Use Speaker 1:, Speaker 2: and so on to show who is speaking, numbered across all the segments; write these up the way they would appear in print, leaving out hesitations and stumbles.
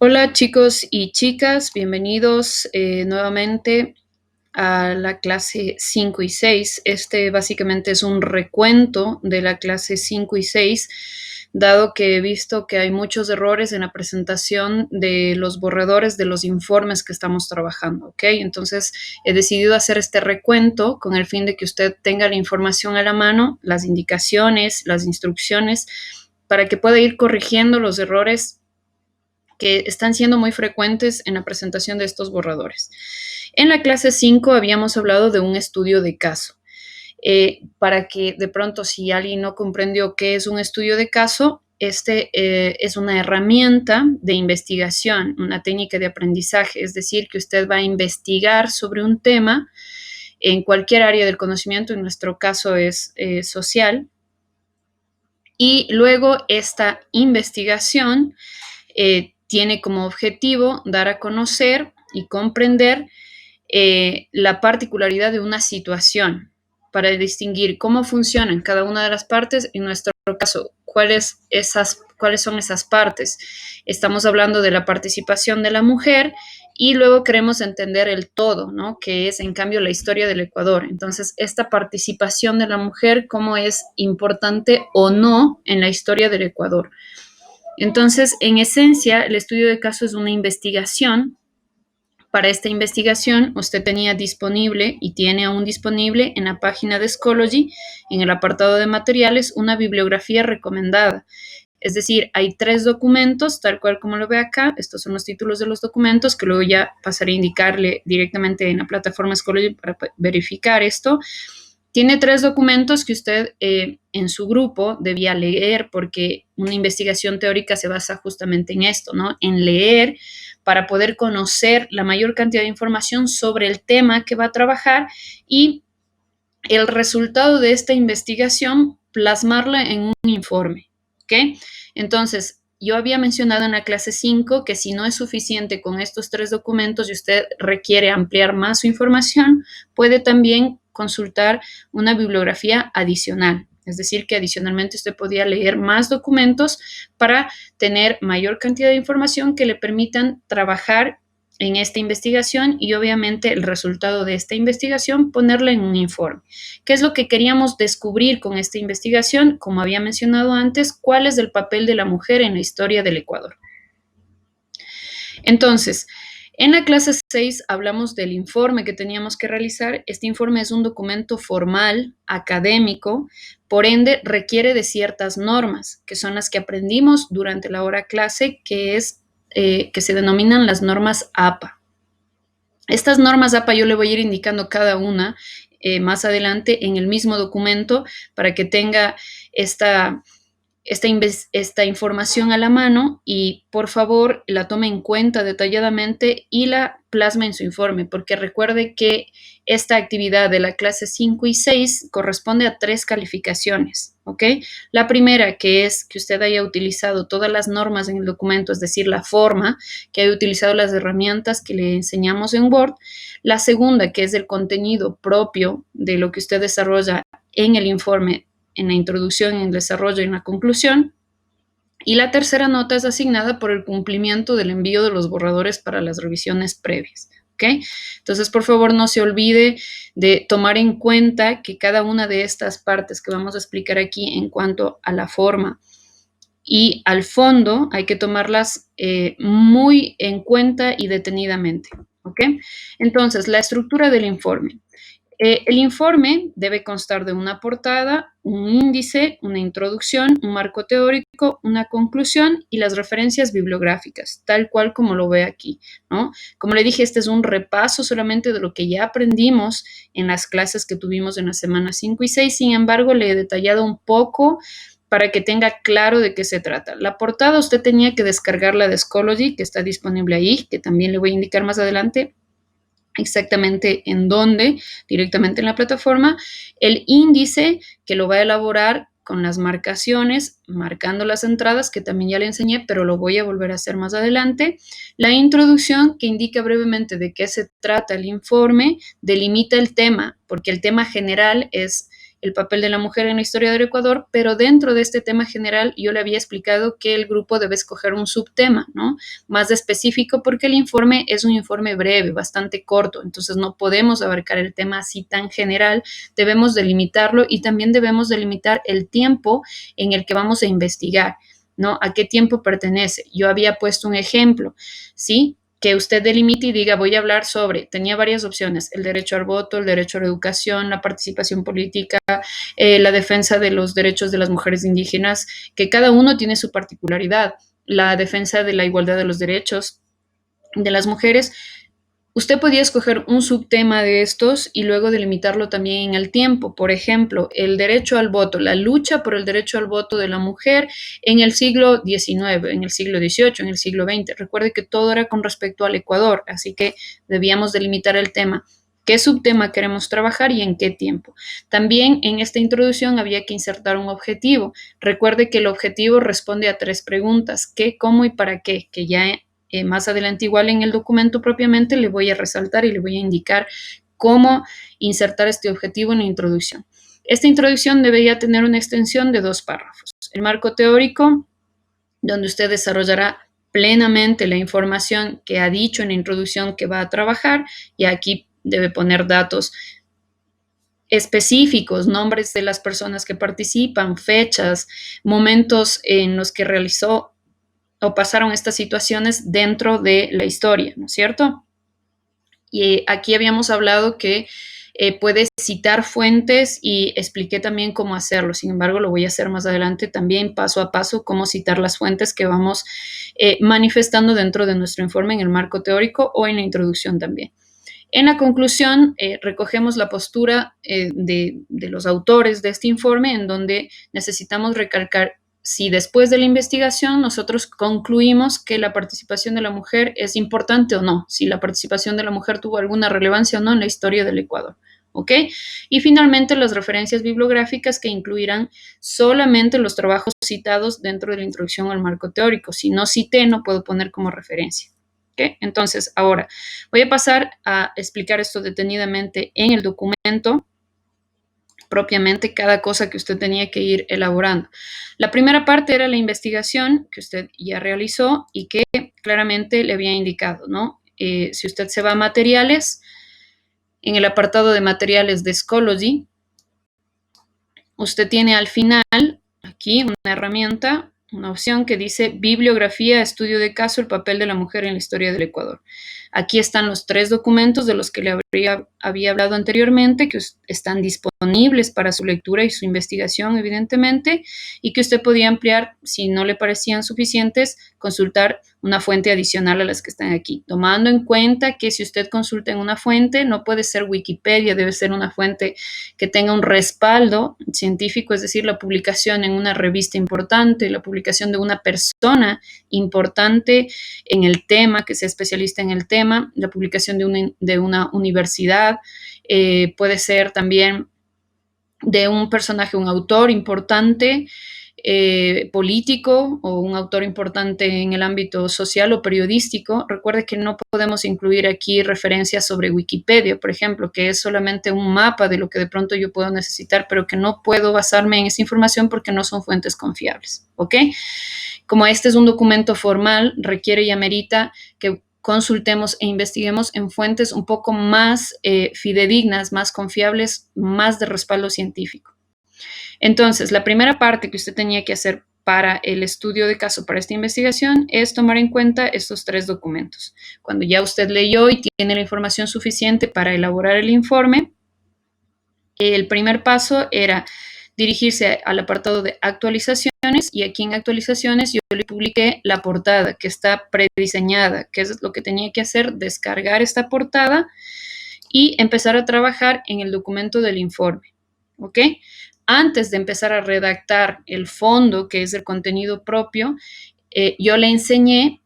Speaker 1: Hola chicos y chicas, bienvenidos nuevamente a la clase 5 y 6. Este básicamente es un recuento de la clase 5 y 6, dado que he visto que hay muchos errores en la presentación de los borradores de los informes que estamos trabajando, ¿ok? Entonces he decidido hacer este recuento con el fin de que usted tenga la información a la mano, las indicaciones, las instrucciones, para que pueda ir corrigiendo los errores que están siendo muy frecuentes en la presentación de estos borradores. En la clase 5 habíamos hablado de un estudio de caso. Para que de pronto si alguien no comprendió qué es un estudio de caso, es una herramienta de investigación, una técnica de aprendizaje, es decir, que usted va a investigar sobre un tema en cualquier área del conocimiento, en nuestro caso es social, y luego esta investigación tiene como objetivo dar a conocer y comprender la particularidad de una situación para distinguir cómo funcionan cada una de las partes. En nuestro caso, cuáles son esas partes. Estamos hablando de la participación de la mujer y luego queremos entender el todo, ¿no? Que es en cambio la historia del Ecuador. Entonces, esta participación de la mujer, cómo es importante o no en la historia del Ecuador. Entonces, en esencia, el estudio de caso es una investigación. Para esta investigación, usted tenía disponible y tiene aún disponible en la página de Schoology, en el apartado de materiales, una bibliografía recomendada. Es decir, hay 3 documentos, tal cual como lo ve acá. Estos son los títulos de los documentos, que luego ya pasaré a indicarle directamente en la plataforma Schoology para verificar esto. Tiene 3 documentos que usted en su grupo debía leer, porque una investigación teórica se basa justamente en esto, ¿no? En leer para poder conocer la mayor cantidad de información sobre el tema que va a trabajar y el resultado de esta investigación plasmarla en un informe, ¿ok? Entonces, yo había mencionado en la clase 5 que si no es suficiente con estos 3 documentos y usted requiere ampliar más su información, puede también consultar una bibliografía adicional. Es decir, que adicionalmente usted podía leer más documentos para tener mayor cantidad de información que le permitan trabajar en esta investigación y obviamente el resultado de esta investigación ponerla en un informe. ¿Qué es lo que queríamos descubrir con esta investigación? Como había mencionado antes, ¿cuál es el papel de la mujer en la historia del Ecuador? Entonces, en la clase 6 hablamos del informe que teníamos que realizar. Este informe es un documento formal, académico, por ende requiere de ciertas normas, que son las que aprendimos durante la hora clase, que se denominan las normas APA. Estas normas APA yo le voy a ir indicando cada una más adelante en el mismo documento para que tenga esta información a la mano y por favor la tome en cuenta detalladamente y la plasma en su informe, porque recuerde que esta actividad de la clase 5 y 6 corresponde a 3 calificaciones, ¿ok? La primera, que es que usted haya utilizado todas las normas en el documento, es decir, la forma, que haya utilizado las herramientas que le enseñamos en Word. La segunda, que es el contenido propio de lo que usted desarrolla en el informe, en la introducción, en el desarrollo y en la conclusión. Y la tercera nota es asignada por el cumplimiento del envío de los borradores para las revisiones previas. ¿Ok? Entonces, por favor, no se olvide de tomar en cuenta que cada una de estas partes que vamos a explicar aquí en cuanto a la forma y al fondo hay que tomarlas muy en cuenta y detenidamente. ¿Ok? Entonces, la estructura del informe. El informe debe constar de una portada, un índice, una introducción, un marco teórico, una conclusión y las referencias bibliográficas, tal cual como lo ve aquí, ¿no? Como le dije, este es un repaso solamente de lo que ya aprendimos en las clases que tuvimos en las semanas 5 y 6. Sin embargo, le he detallado un poco para que tenga claro de qué se trata. La portada usted tenía que descargarla de Schoology, que está disponible ahí, que también le voy a indicar más adelante exactamente en dónde, directamente en la plataforma. El índice que lo va a elaborar con las marcaciones, marcando las entradas, que también ya le enseñé, pero lo voy a volver a hacer más adelante. La introducción, que indica brevemente de qué se trata el informe, delimita el tema, porque el tema general es el papel de la mujer en la historia del Ecuador, pero dentro de este tema general yo le había explicado que el grupo debe escoger un subtema, ¿no? Más específico, porque el informe es un informe breve, bastante corto, entonces no podemos abarcar el tema así tan general, debemos delimitarlo y también debemos delimitar el tiempo en el que vamos a investigar, ¿no? ¿A qué tiempo pertenece? Yo había puesto un ejemplo, ¿sí? Que usted delimite y diga, voy a hablar sobre, tenía varias opciones, el derecho al voto, el derecho a la educación, la participación política, la defensa de los derechos de las mujeres indígenas, que cada uno tiene su particularidad, la defensa de la igualdad de los derechos de las mujeres. Usted podía escoger un subtema de estos y luego delimitarlo también en el tiempo. Por ejemplo, el derecho al voto, la lucha por el derecho al voto de la mujer en el siglo XIX, en el siglo XVIII, en el siglo XX. Recuerde que todo era con respecto al Ecuador, así que debíamos delimitar el tema. ¿Qué subtema queremos trabajar y en qué tiempo? También en esta introducción había que insertar un objetivo. Recuerde que el objetivo responde a 3 preguntas: ¿qué, cómo y para qué? Que ya más adelante igual en el documento propiamente le voy a resaltar y le voy a indicar cómo insertar este objetivo en la introducción. Esta introducción debería tener una extensión de 2 párrafos. El marco teórico, donde usted desarrollará plenamente la información que ha dicho en la introducción que va a trabajar, y aquí debe poner datos específicos, nombres de las personas que participan, fechas, momentos en los que realizó o pasaron estas situaciones dentro de la historia, ¿no es cierto? Y aquí habíamos hablado que puedes citar fuentes y expliqué también cómo hacerlo. Sin embargo, lo voy a hacer más adelante también paso a paso, cómo citar las fuentes que vamos manifestando dentro de nuestro informe en el marco teórico o en la introducción también. En la conclusión, recogemos la postura de los autores de este informe, en donde necesitamos recalcar si después de la investigación nosotros concluimos que la participación de la mujer es importante o no, si la participación de la mujer tuvo alguna relevancia o no en la historia del Ecuador. ¿Ok? Y finalmente las referencias bibliográficas, que incluirán solamente los trabajos citados dentro de la introducción al marco teórico. Si no cité, no puedo poner como referencia. ¿Ok? Entonces, ahora voy a pasar a explicar esto detenidamente en el documento, propiamente cada cosa que usted tenía que ir elaborando. La primera parte era la investigación que usted ya realizó y que claramente le había indicado, ¿no? Si usted se va a materiales, en el apartado de materiales de Schoology, usted tiene al final aquí una herramienta, una opción que dice bibliografía, estudio de caso, el papel de la mujer en la historia del Ecuador. Aquí están los 3 documentos de los que le había hablado anteriormente, que están disponibles para su lectura y su investigación, evidentemente, y que usted podía ampliar si no le parecían suficientes, consultar una fuente adicional a las que están aquí, tomando en cuenta que si usted consulta en una fuente, no puede ser Wikipedia, debe ser una fuente que tenga un respaldo científico, es decir, la publicación en una revista importante, la publicación de una persona importante en el tema, que sea especialista en el tema, la publicación de una universidad, puede ser también de un personaje, un autor importante, político o un autor importante en el ámbito social o periodístico. Recuerde que no podemos incluir aquí referencias sobre Wikipedia, por ejemplo, que es solamente un mapa de lo que de pronto yo puedo necesitar, pero que no puedo basarme en esa información porque no son fuentes confiables, ¿ok? Como este es un documento formal, requiere y amerita que consultemos e investiguemos en fuentes un poco más fidedignas, más confiables, más de respaldo científico. Entonces, la primera parte que usted tenía que hacer para el estudio de caso, para esta investigación, es tomar en cuenta estos 3 documentos. Cuando ya usted leyó y tiene la información suficiente para elaborar el informe, el primer paso era dirigirse al apartado de actualizaciones, y aquí en actualizaciones yo le publiqué la portada que está prediseñada. ¿Qué es lo que tenía que hacer? Descargar esta portada y empezar a trabajar en el documento del informe, ¿ok? Antes de empezar a redactar el fondo, que es el contenido propio, yo le enseñé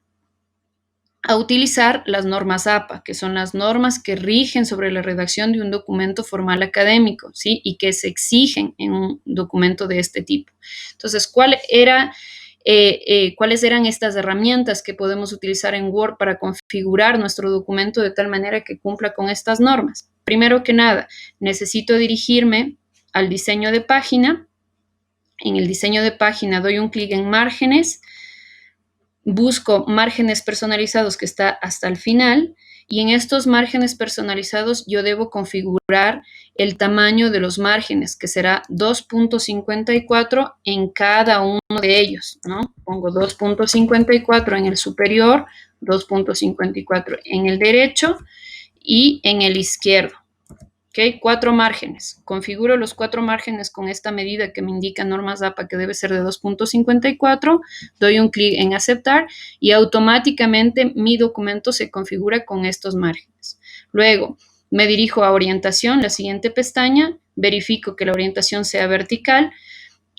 Speaker 1: a utilizar las normas APA, que son las normas que rigen sobre la redacción de un documento formal académico, ¿sí? Y que se exigen en un documento de este tipo. Entonces, ¿cuáles eran estas herramientas que podemos utilizar en Word para configurar nuestro documento de tal manera que cumpla con estas normas? Primero que nada, necesito dirigirme al diseño de página. En el diseño de página doy un clic en márgenes, busco márgenes personalizados que está hasta el final y en estos márgenes personalizados yo debo configurar el tamaño de los márgenes, que será 2.54 en cada uno de ellos, ¿no? Pongo 2.54 en el superior, 2.54 en el derecho y en el izquierdo. ¿Ok? 4 márgenes. Configuro los 4 márgenes con esta medida que me indica normas APA que debe ser de 2.54. Doy un clic en aceptar y automáticamente mi documento se configura con estos márgenes. Luego me dirijo a orientación, la siguiente pestaña, verifico que la orientación sea vertical.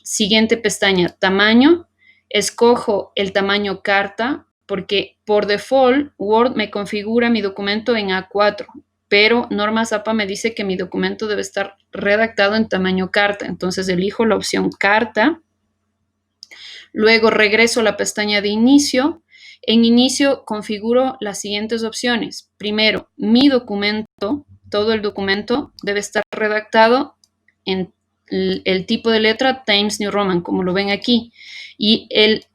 Speaker 1: Siguiente pestaña, tamaño. Escojo el tamaño carta porque por default Word me configura mi documento en A4, pero normas APA me dice que mi documento debe estar redactado en tamaño carta. Entonces elijo la opción carta. Luego regreso a la pestaña de inicio. En inicio configuro las siguientes opciones. Primero, mi documento, todo el documento debe estar redactado en el tipo de letra Times New Roman, como lo ven aquí. Y el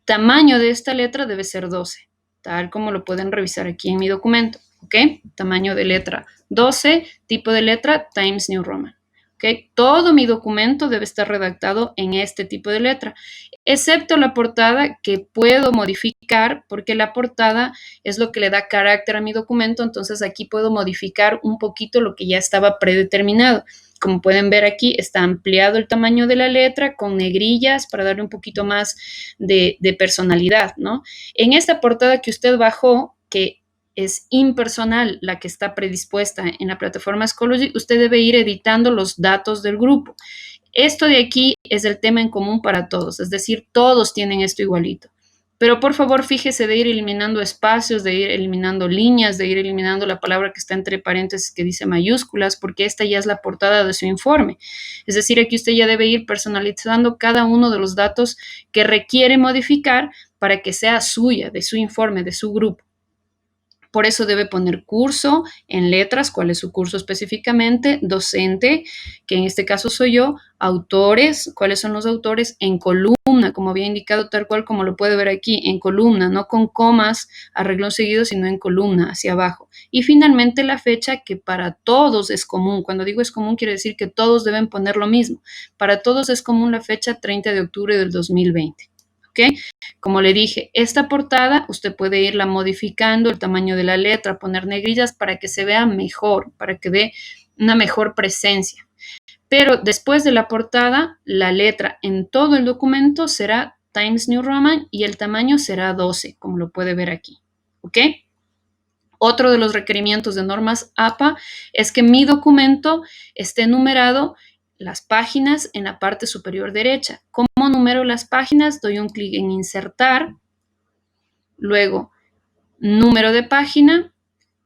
Speaker 1: tamaño de esta letra debe ser 12, tal como lo pueden revisar aquí en mi documento. ¿Ok? Tamaño de letra 12, tipo de letra Times New Roman. ¿Ok? Todo mi documento debe estar redactado en este tipo de letra, excepto la portada que puedo modificar porque la portada es lo que le da carácter a mi documento, entonces aquí puedo modificar un poquito lo que ya estaba predeterminado. Como pueden ver aquí, está ampliado el tamaño de la letra con negrillas para darle un poquito más de personalidad, ¿no? En esta portada que usted bajó, que es impersonal, la que está predispuesta en la plataforma Schoology, usted debe ir editando los datos del grupo. Esto de aquí es el tema en común para todos, es decir, todos tienen esto igualito. Pero por favor, fíjese de ir eliminando espacios, de ir eliminando líneas, de ir eliminando la palabra que está entre paréntesis que dice mayúsculas, porque esta ya es la portada de su informe. Es decir, aquí usted ya debe ir personalizando cada uno de los datos que requiere modificar para que sea suya, de su informe, de su grupo. Por eso debe poner curso en letras, cuál es su curso específicamente, docente, que en este caso soy yo, autores, cuáles son los autores, en columna, como había indicado, tal cual como lo puede ver aquí, en columna, no con comas a renglón seguido, sino en columna, hacia abajo. Y finalmente la fecha, que para todos es común. Cuando digo es común, quiere decir que todos deben poner lo mismo. Para todos es común la fecha 30 de octubre del 2020. ¿Ok? Como le dije, esta portada usted puede irla modificando, el tamaño de la letra, poner negrillas para que se vea mejor, para que dé una mejor presencia. Pero después de la portada, la letra en todo el documento será Times New Roman y el tamaño será 12, como lo puede ver aquí. ¿Ok? Otro de los requerimientos de normas APA es que mi documento esté numerado las páginas en la parte superior derecha. ¿Cómo numero las páginas? Doy un clic en insertar, luego número de página,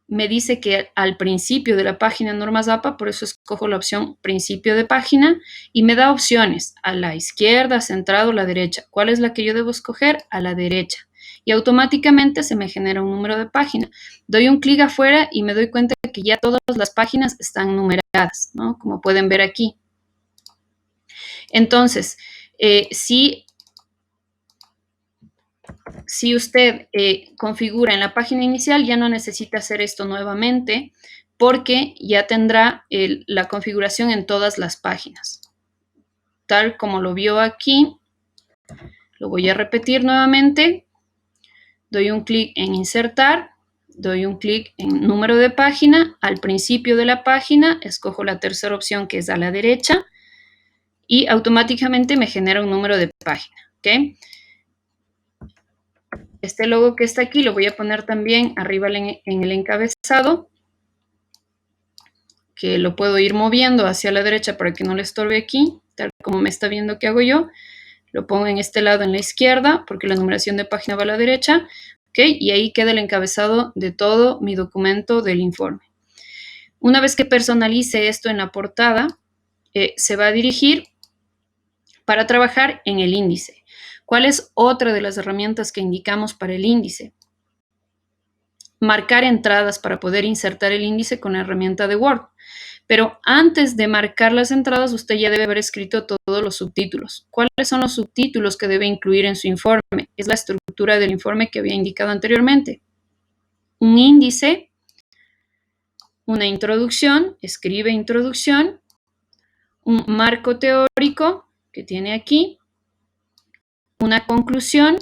Speaker 1: me dice que al principio de la página normas APA, por eso escojo la opción principio de página y me da opciones a la izquierda, centrado, a la derecha. ¿Cuál es la que yo debo escoger? A la derecha. Y automáticamente se me genera un número de página. Doy un clic afuera y me doy cuenta de que ya todas las páginas están numeradas, ¿no? Como pueden ver aquí. Entonces, si usted configura en la página inicial, ya no necesita hacer esto nuevamente porque ya tendrá la configuración en todas las páginas. Tal como lo vio aquí, lo voy a repetir nuevamente. Doy un clic en insertar, doy un clic en número de página. Al principio de la página, escojo la tercera opción que es a la derecha y automáticamente me genera un número de página. ¿Ok? Este logo que está aquí lo voy a poner también arriba en el encabezado, que lo puedo ir moviendo hacia la derecha para que no le estorbe aquí, tal como me está viendo que hago yo. Lo pongo en este lado en la izquierda, porque la numeración de página va a la derecha, ¿ok? Y ahí queda el encabezado de todo mi documento del informe. Una vez que personalice esto en la portada, se va a dirigir para trabajar en el índice. ¿Cuál es otra de las herramientas que indicamos para el índice? Marcar entradas para poder insertar el índice con la herramienta de Word. Pero antes de marcar las entradas, usted ya debe haber escrito todos los subtítulos. ¿Cuáles son los subtítulos que debe incluir en su informe? Es la estructura del informe que había indicado anteriormente. Un índice, una introducción, escribe introducción, un marco teórico que tiene aquí, una conclusión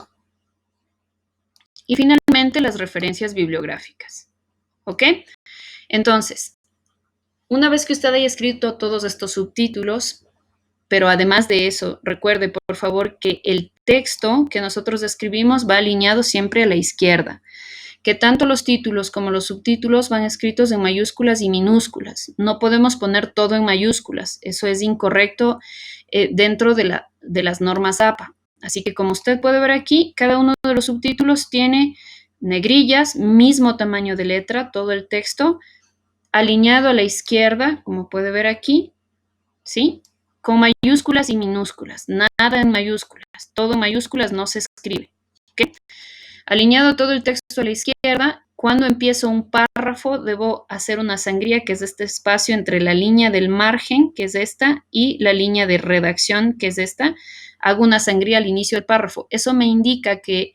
Speaker 1: y finalmente las referencias bibliográficas. ¿Ok? Entonces, una vez que usted haya escrito todos estos subtítulos, pero además de eso, recuerde por favor que el texto que nosotros escribimos va alineado siempre a la izquierda, que tanto los títulos como los subtítulos van escritos en mayúsculas y minúsculas. No podemos poner todo en mayúsculas, eso es incorrecto dentro de las normas APA. Así que como usted puede ver aquí, cada uno de los subtítulos tiene negrillas, mismo tamaño de letra, todo el texto, alineado a la izquierda, como puede ver aquí, ¿sí? Con mayúsculas y minúsculas, nada en mayúsculas, todo en mayúsculas no se escribe, ¿ok? Alineado todo el texto a la izquierda, cuando empiezo un párrafo debo hacer una sangría, que es este espacio entre la línea del margen, que es esta, y la línea de redacción, que es esta. Hago una sangría al inicio del párrafo. Eso me indica que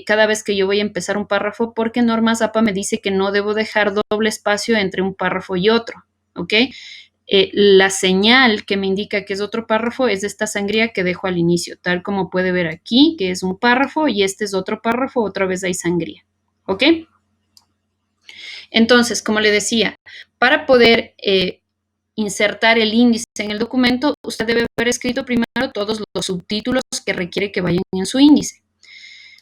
Speaker 1: cada vez que yo voy a empezar un párrafo, porque normas APA me dice que no debo dejar doble espacio entre un párrafo y otro, ¿ok? La señal que me indica que es otro párrafo es esta sangría que dejo al inicio, tal como puede ver aquí, que es un párrafo y este es otro párrafo, otra vez hay sangría. ¿Ok? Entonces, como le decía, para poder insertar el índice en el documento, usted debe haber escrito primero todos los subtítulos que requiere que vayan en su índice.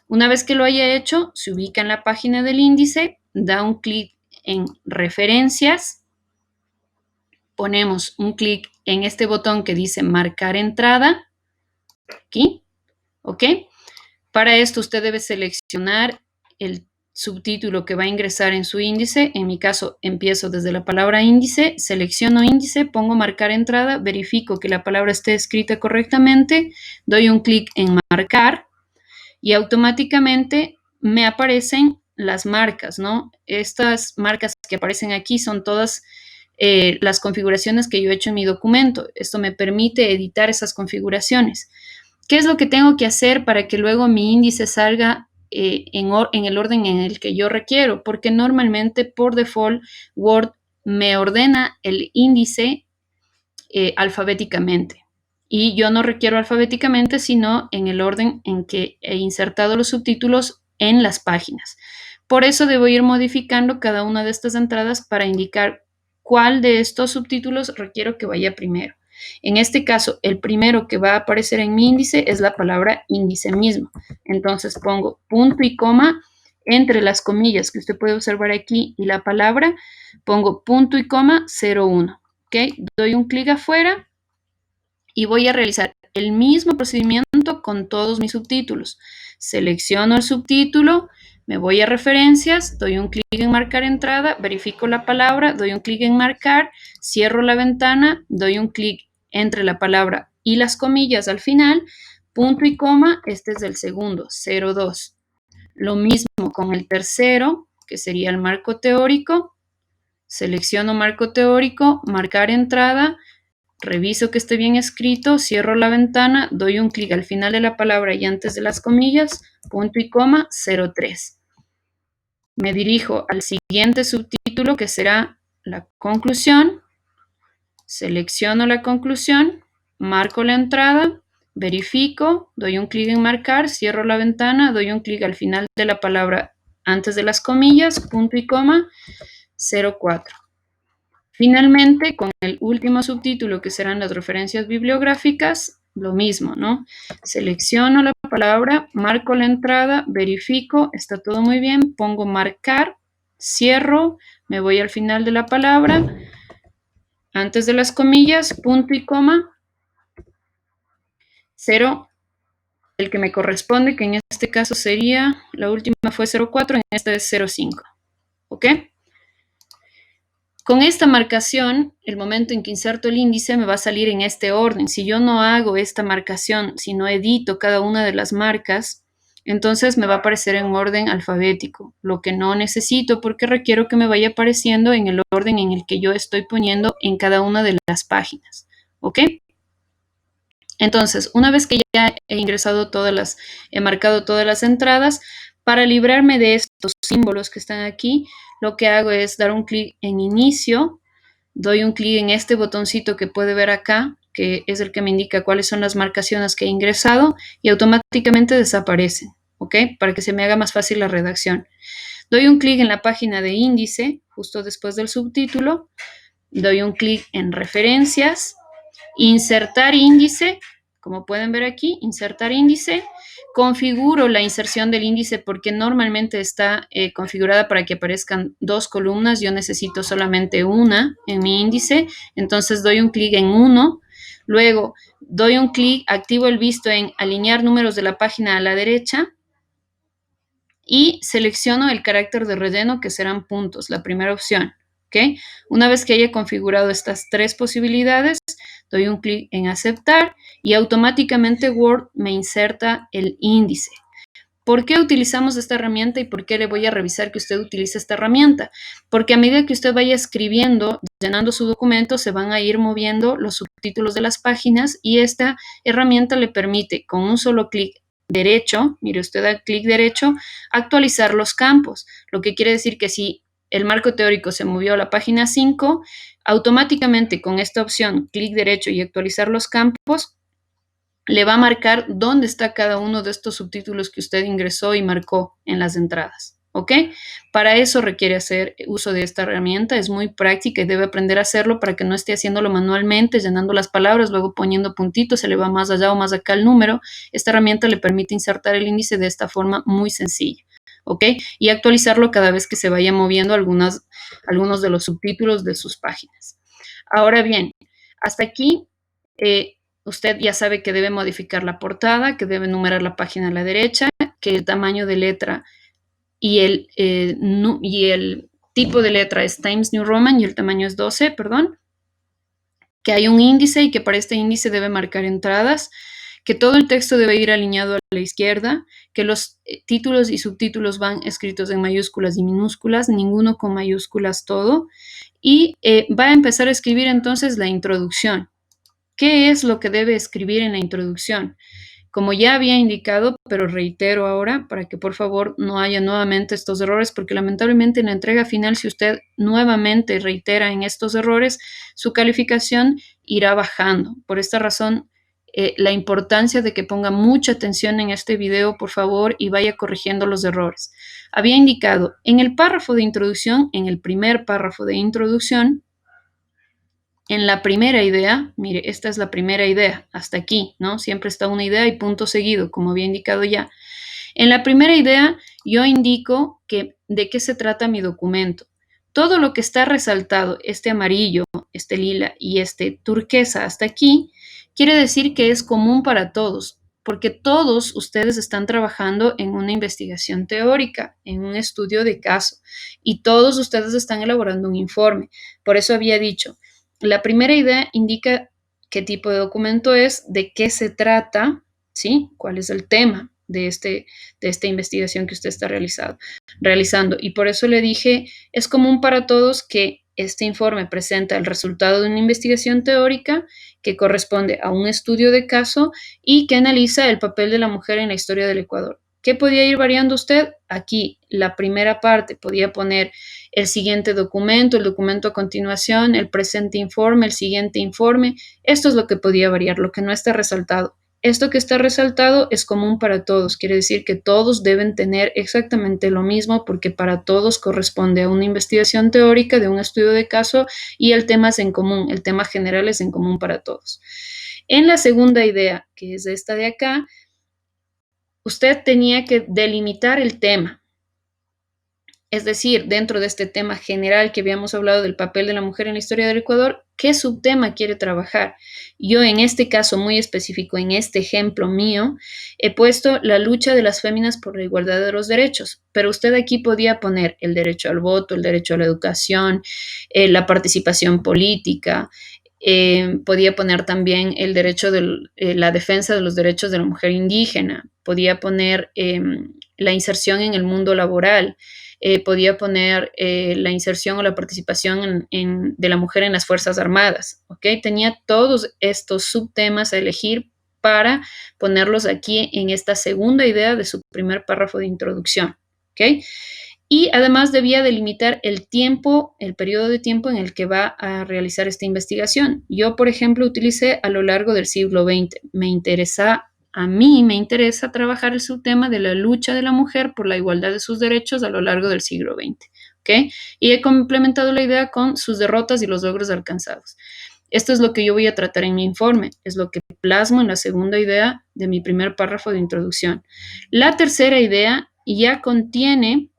Speaker 1: Una vez que lo haya hecho, se ubica en la página del índice, da un clic en referencias, ponemos un clic en este botón que dice marcar entrada, aquí, ¿ok? Para esto usted debe seleccionar el subtítulo que va a ingresar en su índice. En mi caso, empiezo desde la palabra índice, selecciono índice, pongo marcar entrada, verifico que la palabra esté escrita correctamente, doy un clic en marcar y automáticamente me aparecen las marcas, ¿no? Estas marcas que aparecen aquí son todas las configuraciones que yo he hecho en mi documento. Esto me permite editar esas configuraciones. ¿Qué es lo que tengo que hacer para que luego mi índice salga en el orden en el que yo requiero? Porque normalmente por default Word me ordena el índice alfabéticamente. Y yo no requiero alfabéticamente, sino en el orden en que he insertado los subtítulos en las páginas. Por eso debo ir modificando cada una de estas entradas para indicar cuál de estos subtítulos requiero que vaya primero. En este caso, el primero que va a aparecer en mi índice es la palabra índice mismo. Entonces pongo punto y coma entre las comillas que usted puede observar aquí y la palabra, pongo punto y coma 01. ¿Ok? Doy un clic afuera y voy a realizar el mismo procedimiento con todos mis subtítulos. Selecciono el subtítulo, me voy a referencias, doy un clic en marcar entrada, verifico la palabra, doy un clic en marcar, cierro la ventana, doy un clic entre la palabra y las comillas al final, punto y coma, este es el segundo, 02. Lo mismo con el tercero, que sería el marco teórico, selecciono marco teórico, marcar entrada, reviso que esté bien escrito, cierro la ventana, doy un clic al final de la palabra y antes de las comillas, punto y coma 03. Me dirijo al siguiente subtítulo que será la conclusión, selecciono la conclusión, marco la entrada, verifico, doy un clic en marcar, cierro la ventana, doy un clic al final de la palabra antes de las comillas, punto y coma 04. Finalmente, con el último subtítulo, que serán las referencias bibliográficas, lo mismo, ¿no? Selecciono la palabra, marco la entrada, verifico, está todo muy bien, pongo marcar, cierro, me voy al final de la palabra, antes de las comillas, punto y coma, 0, el que me corresponde, que en este caso sería, la última fue 04, en esta es 05, ¿ok? Con esta marcación, el momento en que inserto el índice me va a salir en este orden. Si yo no hago esta marcación, si no edito cada una de las marcas, Entonces me va a aparecer en orden alfabético, lo que no necesito porque requiero que me vaya apareciendo en el orden en el que yo estoy poniendo en cada una de las páginas. ¿Ok? Entonces, una vez que ya he ingresado he marcado todas las entradas, para librarme de estos símbolos que están aquí, lo que hago es dar un clic en inicio, doy un clic en este botoncito que puede ver acá, que es el que me indica cuáles son las marcaciones que he ingresado y automáticamente desaparecen, ¿ok? Para que se me haga más fácil la redacción. Doy un clic en la página de índice, justo después del subtítulo, doy un clic en referencias, insertar índice, como pueden ver aquí, insertar índice, configuro la inserción del índice porque normalmente está configurada para que aparezcan 2 columnas, yo necesito solamente una en mi índice, entonces doy un clic en uno, luego doy un clic, activo el visto en alinear números de la página a la derecha y selecciono el carácter de relleno que serán puntos, la primera opción. ¿Okay? Una vez que haya configurado estas 3 posibilidades, doy un clic en aceptar y automáticamente Word me inserta el índice. ¿Por qué utilizamos esta herramienta y por qué le voy a revisar que usted utilice esta herramienta? Porque a medida que usted vaya escribiendo, llenando su documento, se van a ir moviendo los subtítulos de las páginas y esta herramienta le permite con un solo clic derecho, mire usted da clic derecho, actualizar los campos, lo que quiere decir que si el marco teórico se movió a la página 5, automáticamente con esta opción, clic derecho y actualizar los campos, le va a marcar dónde está cada uno de estos subtítulos que usted ingresó y marcó en las entradas. ¿Ok? Para eso requiere hacer uso de esta herramienta, es muy práctica y debe aprender a hacerlo para que no esté haciéndolo manualmente, llenando las palabras, luego poniendo puntitos, se le va más allá o más acá el número. Esta herramienta le permite insertar el índice de esta forma muy sencilla. ¿Ok? Y actualizarlo cada vez que se vaya moviendo algunos de los subtítulos de sus páginas. Ahora bien, hasta aquí usted ya sabe que debe modificar la portada, que debe numerar la página a la derecha, que el tamaño de letra y el tipo de letra es Times New Roman y el tamaño es 12, perdón. Que hay un índice y que para este índice debe marcar entradas, que todo el texto debe ir alineado a la izquierda, que los títulos y subtítulos van escritos en mayúsculas y minúsculas, ninguno con mayúsculas todo, y va a empezar a escribir entonces la introducción. ¿Qué es lo que debe escribir en la introducción? Como ya había indicado, pero reitero ahora para que por favor no haya nuevamente estos errores, porque lamentablemente en la entrega final, si usted nuevamente reitera en estos errores, su calificación irá bajando. Por esta razón, la importancia de que ponga mucha atención en este video, por favor, y vaya corrigiendo los errores. Había indicado en el párrafo de introducción, en el primer párrafo de introducción, en la primera idea, mire, esta es la primera idea, hasta aquí, ¿no? Siempre está una idea y punto seguido, como había indicado ya. En la primera idea, yo indico de qué se trata mi documento. Todo lo que está resaltado, este amarillo, este lila y este turquesa hasta aquí, quiere decir que es común para todos, porque todos ustedes están trabajando en una investigación teórica, en un estudio de caso, y todos ustedes están elaborando un informe. Por eso había dicho, la primera idea indica qué tipo de documento es, de qué se trata, ¿sí? ¿Cuál es el tema de esta investigación que usted está realizando? Y por eso le dije, es común para todos que este informe presenta el resultado de una investigación teórica que corresponde a un estudio de caso y que analiza el papel de la mujer en la historia del Ecuador. ¿Qué podía ir variando usted? Aquí, la primera parte podía poner el siguiente documento, el documento a continuación, el presente informe, el siguiente informe. Esto es lo que podía variar, lo que no está resaltado. Esto que está resaltado es común para todos, quiere decir que todos deben tener exactamente lo mismo porque para todos corresponde a una investigación teórica de un estudio de caso y el tema es en común, el tema general es en común para todos. En la segunda idea, que es esta de acá, usted tenía que delimitar el tema. Es decir, dentro de este tema general que habíamos hablado del papel de la mujer en la historia del Ecuador, ¿qué subtema quiere trabajar? Yo en este caso muy específico, en este ejemplo mío, he puesto la lucha de las féminas por la igualdad de los derechos, pero usted aquí podía poner el derecho al voto, el derecho a la educación, la participación política, Podía poner también el derecho de la defensa de los derechos de la mujer indígena, podía poner la inserción en el mundo laboral, podía poner la inserción o la participación de la mujer en las Fuerzas Armadas, ¿ok? Tenía todos estos subtemas a elegir para ponerlos aquí en esta segunda idea de su primer párrafo de introducción, ¿ok? Y además debía delimitar el tiempo, el periodo de tiempo en el que va a realizar esta investigación. Yo, por ejemplo, utilicé a lo largo del siglo XX. A mí me interesa trabajar el subtema de la lucha de la mujer por la igualdad de sus derechos a lo largo del siglo XX. ¿Ok? Y he complementado la idea con sus derrotas y los logros alcanzados. Esto es lo que yo voy a tratar en mi informe, es lo que plasmo en la segunda idea de mi primer párrafo de introducción. La tercera idea ya contiene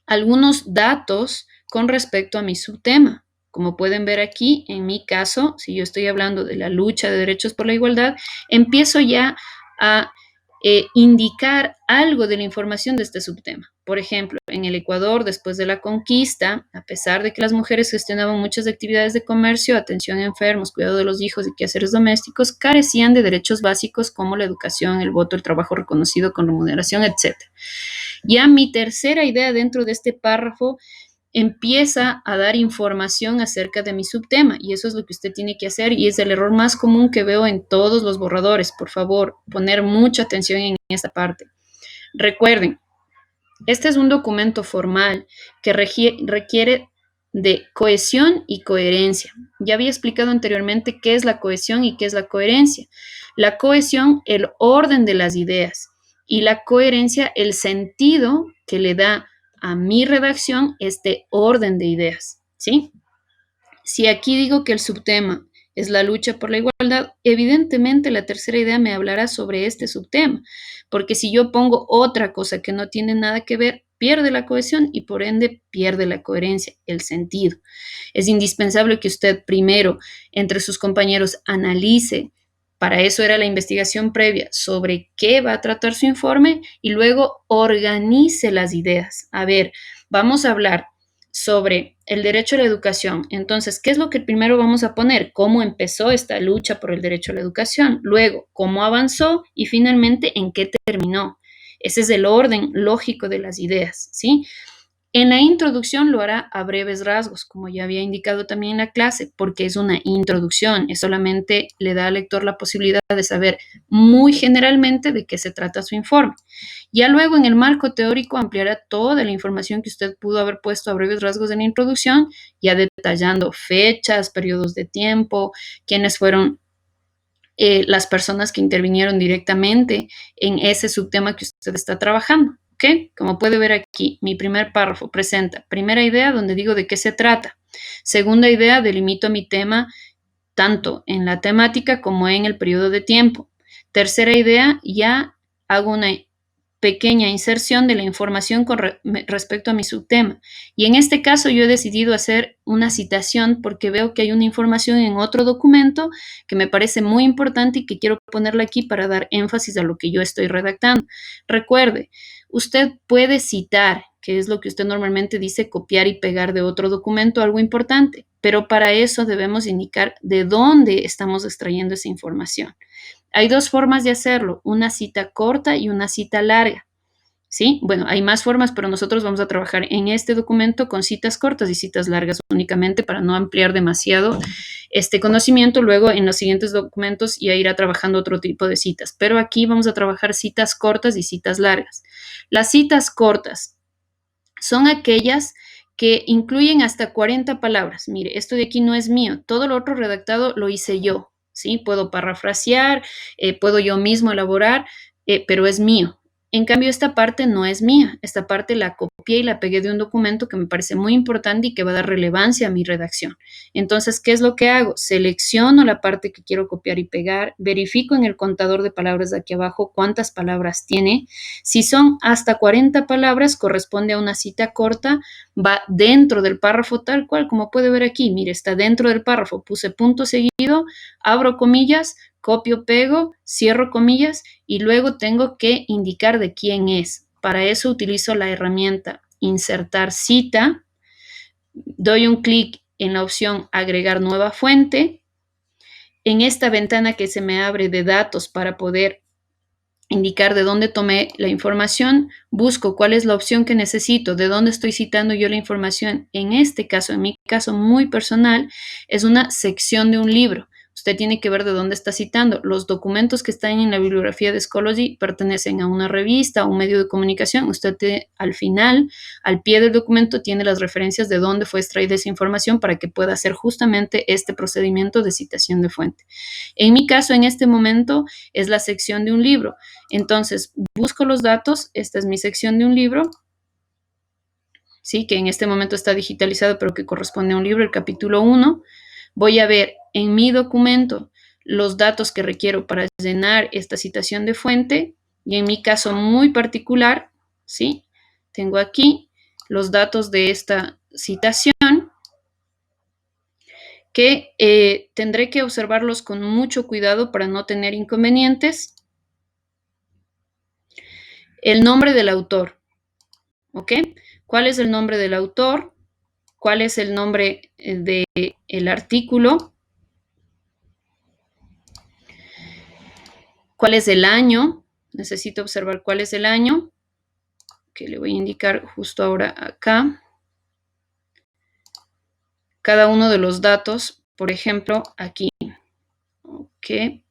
Speaker 1: algunos datos con respecto a mi subtema. Como pueden ver aquí, en mi caso, si yo estoy hablando de la lucha de derechos por la igualdad, empiezo ya a indicar algo de la información de este subtema. Por ejemplo, en el Ecuador, después de la conquista, a pesar de que las mujeres gestionaban muchas actividades de comercio, atención a enfermos, cuidado de los hijos y quehaceres domésticos, carecían de derechos básicos como la educación, el voto, el trabajo reconocido con remuneración, etc. Ya mi tercera idea dentro de este párrafo empieza a dar información acerca de mi subtema y eso es lo que usted tiene que hacer y es el error más común que veo en todos los borradores. Por favor, poner mucha atención en esta parte. Recuerden, este es un documento formal que requiere de cohesión y coherencia. Ya había explicado anteriormente qué es la cohesión y qué es la coherencia. La cohesión, el orden de las ideas y la coherencia, el sentido que le da a mi redacción este orden de ideas, ¿sí? Si aquí digo que el subtema es la lucha por la igualdad, evidentemente la tercera idea me hablará sobre este subtema, porque si yo pongo otra cosa que no tiene nada que ver, pierde la cohesión y por ende pierde la coherencia, el sentido. Es indispensable que usted primero entre sus compañeros analice, para eso era la investigación previa, sobre qué va a tratar su informe y luego organice las ideas. A ver, vamos a hablar sobre el derecho a la educación. Entonces, ¿qué es lo que primero vamos a poner? ¿Cómo empezó esta lucha por el derecho a la educación? Luego, ¿cómo avanzó? Y finalmente, ¿en qué terminó? Ese es el orden lógico de las ideas, ¿sí? En la introducción lo hará a breves rasgos, como ya había indicado también en la clase, porque es una introducción, es solamente le da al lector la posibilidad de saber muy generalmente de qué se trata su informe. Ya luego en el marco teórico ampliará toda la información que usted pudo haber puesto a breves rasgos en la introducción, ya detallando fechas, periodos de tiempo, quiénes fueron las personas que intervinieron directamente en ese subtema que usted está trabajando. ¿Ok? Como puede ver aquí, mi primer párrafo presenta primera idea donde digo de qué se trata. Segunda idea, delimito mi tema tanto en la temática como en el periodo de tiempo. Tercera idea, ya hago una pequeña inserción de la información con respecto a mi subtema. Y en este caso yo he decidido hacer una citación porque veo que hay una información en otro documento que me parece muy importante y que quiero ponerla aquí para dar énfasis a lo que yo estoy redactando. Recuerde, usted puede citar, que es lo que usted normalmente dice, copiar y pegar de otro documento, algo importante, pero para eso debemos indicar de dónde estamos extrayendo esa información. Hay dos formas de hacerlo, una cita corta y una cita larga. ¿Sí? Bueno, hay más formas, pero nosotros vamos a trabajar en este documento con citas cortas y citas largas únicamente para no ampliar demasiado este conocimiento. Luego en los siguientes documentos ya irá trabajando otro tipo de citas, pero aquí vamos a trabajar citas cortas y citas largas. Las citas cortas son aquellas que incluyen hasta 40 palabras. Mire, esto de aquí no es mío, todo lo otro redactado lo hice yo, ¿sí? Puedo parafrasear, puedo yo mismo elaborar, pero es mío. En cambio, esta parte no es mía, esta parte la copié y la pegué de un documento que me parece muy importante y que va a dar relevancia a mi redacción. Entonces, ¿qué es lo que hago? Selecciono la parte que quiero copiar y pegar, verifico en el contador de palabras de aquí abajo cuántas palabras tiene. Si son hasta 40 palabras, corresponde a una cita corta, va dentro del párrafo tal cual, como puede ver aquí. Mire, está dentro del párrafo, puse punto seguido, abro comillas, copio, pego, cierro comillas y luego tengo que indicar de quién es. Para eso utilizo la herramienta insertar cita, doy un clic en la opción agregar nueva fuente. En esta ventana que se me abre de datos para poder indicar de dónde tomé la información, busco cuál es la opción que necesito, de dónde estoy citando yo la información. En este caso, en mi caso muy personal, es una sección de un libro. Usted tiene que ver de dónde está citando. Los documentos que están en la bibliografía de Schoology pertenecen a una revista, a un medio de comunicación. Al final, al pie del documento, tiene las referencias de dónde fue extraída esa información para que pueda hacer justamente este procedimiento de citación de fuente. En mi caso, en este momento, es la sección de un libro. Entonces, busco los datos. Esta es mi sección de un libro, ¿sí? Que en este momento está digitalizado, pero que corresponde a un libro, el capítulo 1. Voy a ver en mi documento los datos que requiero para llenar esta citación de fuente. Y en mi caso muy particular, ¿sí? Tengo aquí los datos de esta citación que tendré que observarlos con mucho cuidado para no tener inconvenientes. El nombre del autor, ¿ok? ¿Cuál es el nombre del autor? ¿Cuál es el nombre del artículo? ¿Cuál es el año? Necesito observar cuál es el año, que le voy a indicar justo ahora acá. Cada uno de los datos, por ejemplo, aquí. ¿Ok?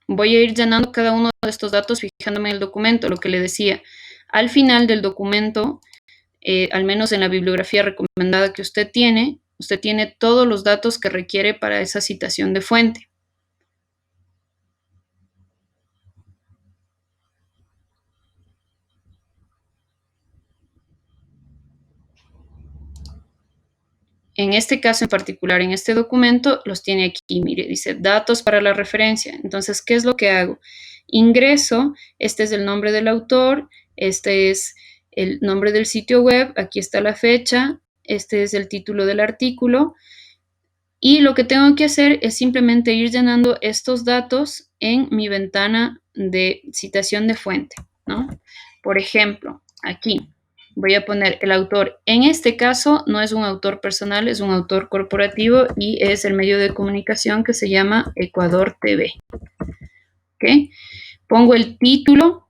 Speaker 1: Voy a ir llenando cada uno de estos datos fijándome en el documento, lo que le decía. Al final del documento, al menos en la bibliografía recomendada que usted tiene todos los datos que requiere para esa citación de fuente. En este caso en particular, en este documento, los tiene aquí. Mire, dice datos para la referencia. Entonces, ¿qué es lo que hago? Ingreso, este es el nombre del autor, este es el nombre del sitio web, aquí está la fecha, este es el título del artículo. Y lo que tengo que hacer es simplemente ir llenando estos datos en mi ventana de citación de fuente, ¿no? Por ejemplo, aquí voy a poner el autor. En este caso no es un autor personal, es un autor corporativo y es el medio de comunicación que se llama Ecuador TV. ¿Ok? Pongo el título,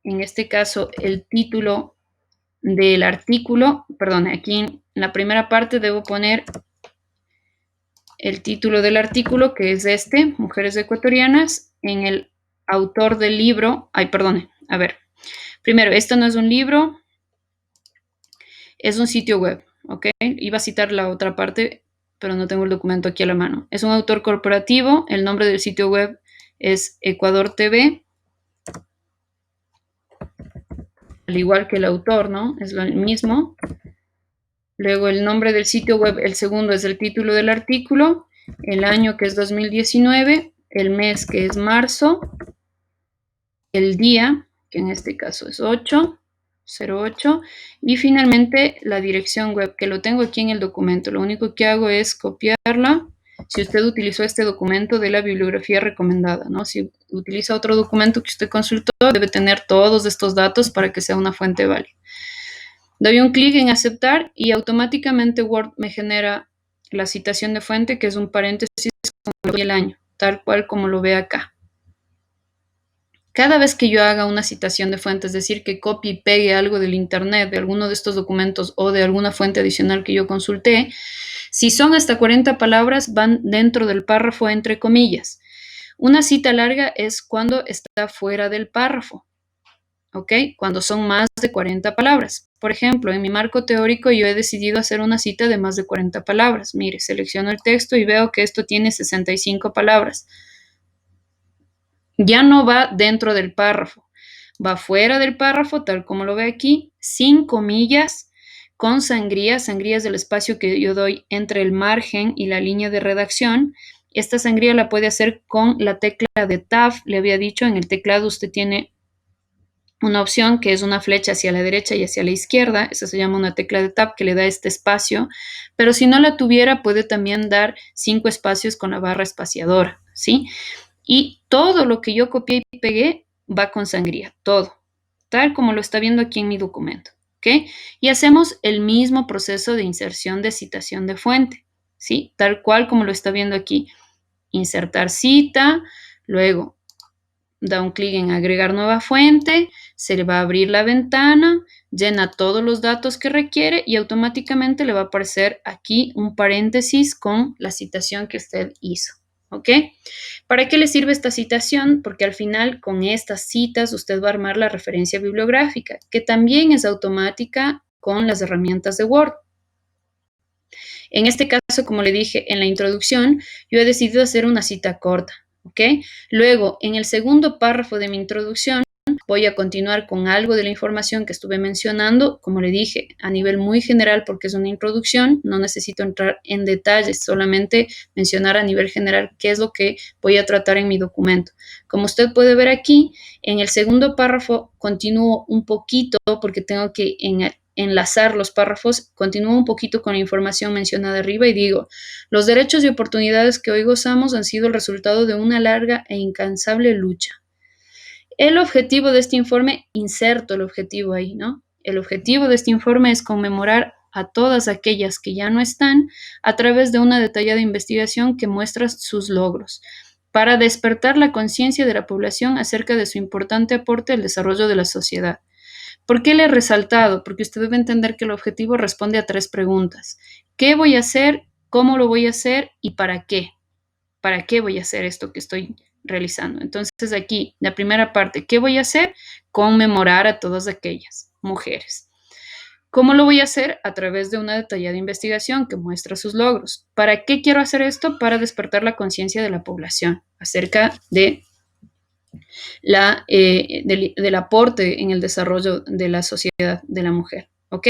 Speaker 1: en este caso el título del artículo, perdón, aquí en la primera parte debo poner el título del artículo, que es este, Mujeres Ecuatorianas, en el autor del libro, perdone, a ver, primero, esto no es un libro, es un sitio web, ¿ok? Iba a citar la otra parte, pero no tengo el documento aquí a la mano. Es un autor corporativo, el nombre del sitio web es Ecuador TV, al igual que el autor, ¿no? Es lo mismo. Luego el nombre del sitio web, el segundo es el título del artículo, el año que es 2019, el mes que es marzo, el día, que en este caso es 8/08, y finalmente la dirección web, que lo tengo aquí en el documento. Lo único que hago es copiarla. Si usted utilizó este documento de la bibliografía recomendada, ¿no? Si utiliza otro documento que usted consultó, debe tener todos estos datos para que sea una fuente válida. Doy un clic en aceptar y automáticamente Word me genera la citación de fuente, que es un paréntesis con el año, tal cual como lo ve acá. Cada vez que yo haga una citación de fuente, es decir, que copie y pegue algo del internet, de alguno de estos documentos o de alguna fuente adicional que yo consulté, si son hasta 40 palabras, van dentro del párrafo entre comillas. Una cita larga es cuando está fuera del párrafo, ¿ok? Cuando son más de 40 palabras. Por ejemplo, en mi marco teórico yo he decidido hacer una cita de más de 40 palabras. Mire, selecciono el texto y veo que esto tiene 65 palabras. Ya no va dentro del párrafo, va fuera del párrafo, tal como lo ve aquí, sin comillas, con sangría. Sangría es el espacio que yo doy entre el margen y la línea de redacción. Esta sangría la puede hacer con la tecla de Tab. Le había dicho, en el teclado usted tiene una opción que es una flecha hacia la derecha y hacia la izquierda. Esa se llama una tecla de Tab, que le da este espacio. Pero si no la tuviera, puede también dar 5 espacios con la barra espaciadora, ¿sí? Y todo lo que yo copié y pegué va con sangría, todo, tal como lo está viendo aquí en mi documento, ¿ok? Y hacemos el mismo proceso de inserción de citación de fuente, ¿sí? Tal cual como lo está viendo aquí. Insertar cita, luego da un clic en agregar nueva fuente, se le va a abrir la ventana, llena todos los datos que requiere y automáticamente le va a aparecer aquí un paréntesis con la citación que usted hizo, ¿ok? ¿Para qué le sirve esta citación? Porque al final con estas citas usted va a armar la referencia bibliográfica, que también es automática con las herramientas de Word. En este caso, como le dije en la introducción, yo he decidido hacer una cita corta, ¿ok? Luego, en el segundo párrafo de mi introducción, voy a continuar con algo de la información que estuve mencionando, como le dije, a nivel muy general porque es una introducción, no necesito entrar en detalles, solamente mencionar a nivel general qué es lo que voy a tratar en mi documento. Como usted puede ver aquí, en el segundo párrafo continúo un poquito porque tengo que enlazar los párrafos, continúo un poquito con la información mencionada arriba y digo, los derechos y oportunidades que hoy gozamos han sido el resultado de una larga e incansable lucha. El objetivo de este informe, inserto el objetivo ahí, ¿no? El objetivo de este informe es conmemorar a todas aquellas que ya no están a través de una detallada investigación que muestra sus logros, para despertar la conciencia de la población acerca de su importante aporte al desarrollo de la sociedad. ¿Por qué le he resaltado? Porque usted debe entender que el objetivo responde a 3 preguntas. ¿Qué voy a hacer? ¿Cómo lo voy a hacer? ¿Y para qué? ¿Para qué voy a hacer esto que estoy realizando? Entonces aquí, la primera parte, ¿qué voy a hacer? Conmemorar a todas aquellas mujeres. ¿Cómo lo voy a hacer? A través de una detallada investigación que muestra sus logros. ¿Para qué quiero hacer esto? Para despertar la conciencia de la población acerca de del aporte en el desarrollo de la sociedad de la mujer. ¿Ok?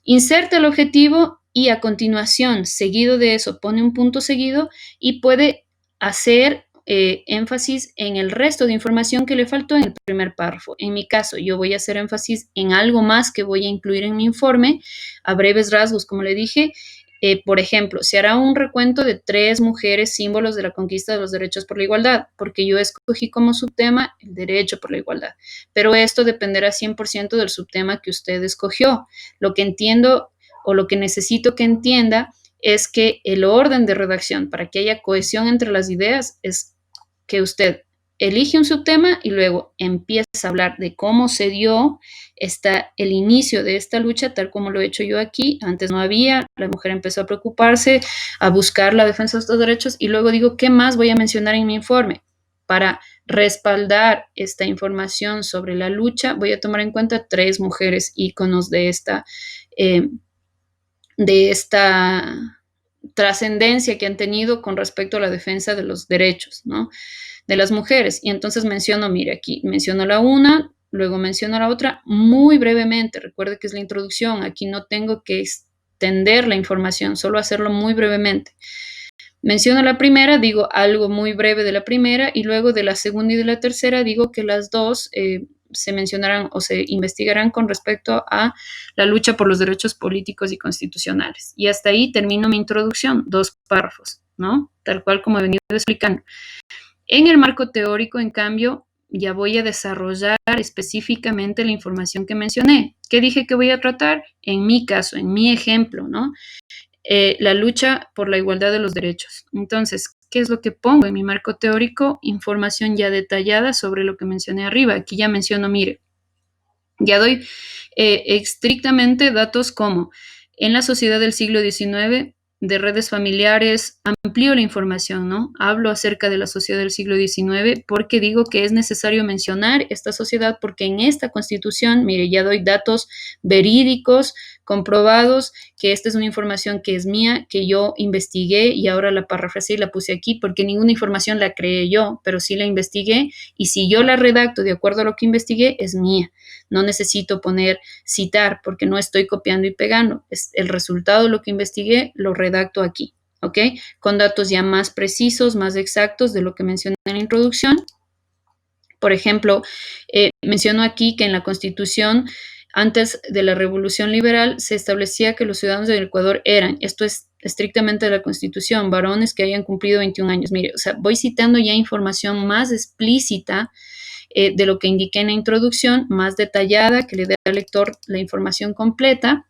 Speaker 1: Inserta el objetivo y a continuación, seguido de eso, pone un punto seguido y puede hacer énfasis en el resto de información que le faltó en el primer párrafo. En mi caso, yo voy a hacer énfasis en algo más que voy a incluir en mi informe, a breves rasgos, como le dije. Por ejemplo, se hará un recuento de 3 mujeres símbolos de la conquista de los derechos por la igualdad, porque yo escogí como subtema el derecho por la igualdad, pero esto dependerá 100% del subtema que usted escogió. Lo que entiendo o lo que necesito que entienda es que el orden de redacción para que haya cohesión entre las ideas es que usted elige un subtema y luego empieza a hablar de cómo se dio el inicio de esta lucha, tal como lo he hecho yo aquí. Antes no había, la mujer empezó a preocuparse, a buscar la defensa de estos derechos y luego digo, ¿qué más voy a mencionar en mi informe? Para respaldar esta información sobre la lucha, voy a tomar en cuenta 3 mujeres íconos de esta trascendencia que han tenido con respecto a la defensa de los derechos, ¿no? De las mujeres. Y entonces menciono, mire, aquí menciono la una, luego menciono la otra muy brevemente. Recuerde que es la introducción, aquí no tengo que extender la información, solo hacerlo muy brevemente. Menciono la primera, digo algo muy breve de la primera y luego de la segunda y de la tercera digo que las dos se mencionarán o se investigarán con respecto a la lucha por los derechos políticos y constitucionales. Y hasta ahí termino mi introducción, 2 párrafos, ¿no? Tal cual como he venido explicando. En el marco teórico, en cambio, ya voy a desarrollar específicamente la información que mencioné. ¿Qué dije que voy a tratar? En mi caso, en mi ejemplo, ¿no? La lucha por la igualdad de los derechos. Entonces, ¿qué es lo que pongo en mi marco teórico? Información ya detallada sobre lo que mencioné arriba. Aquí ya menciono, mire, ya doy estrictamente datos como en la sociedad del siglo XIX, de redes familiares, amplío la información, ¿no? Hablo acerca de la sociedad del siglo XIX porque digo que es necesario mencionar esta sociedad porque en esta constitución, mire, ya doy datos verídicos, comprobados, que esta es una información que es mía, que yo investigué y ahora la parafraseé y la puse aquí porque ninguna información la creé yo, pero sí la investigué y si yo la redacto de acuerdo a lo que investigué, es mía. No necesito poner citar porque no estoy copiando y pegando. Es el resultado de lo que investigué, lo redacto aquí, ¿ok? Con datos ya más precisos, más exactos de lo que mencioné en la introducción. Por ejemplo, menciono aquí que en la Constitución, antes de la Revolución Liberal, se establecía que los ciudadanos del Ecuador eran, esto es estrictamente de la Constitución, varones que hayan cumplido 21 años. Mire, o sea, voy citando ya información más explícita de lo que indiqué en la introducción, más detallada, que le dé al lector la información completa.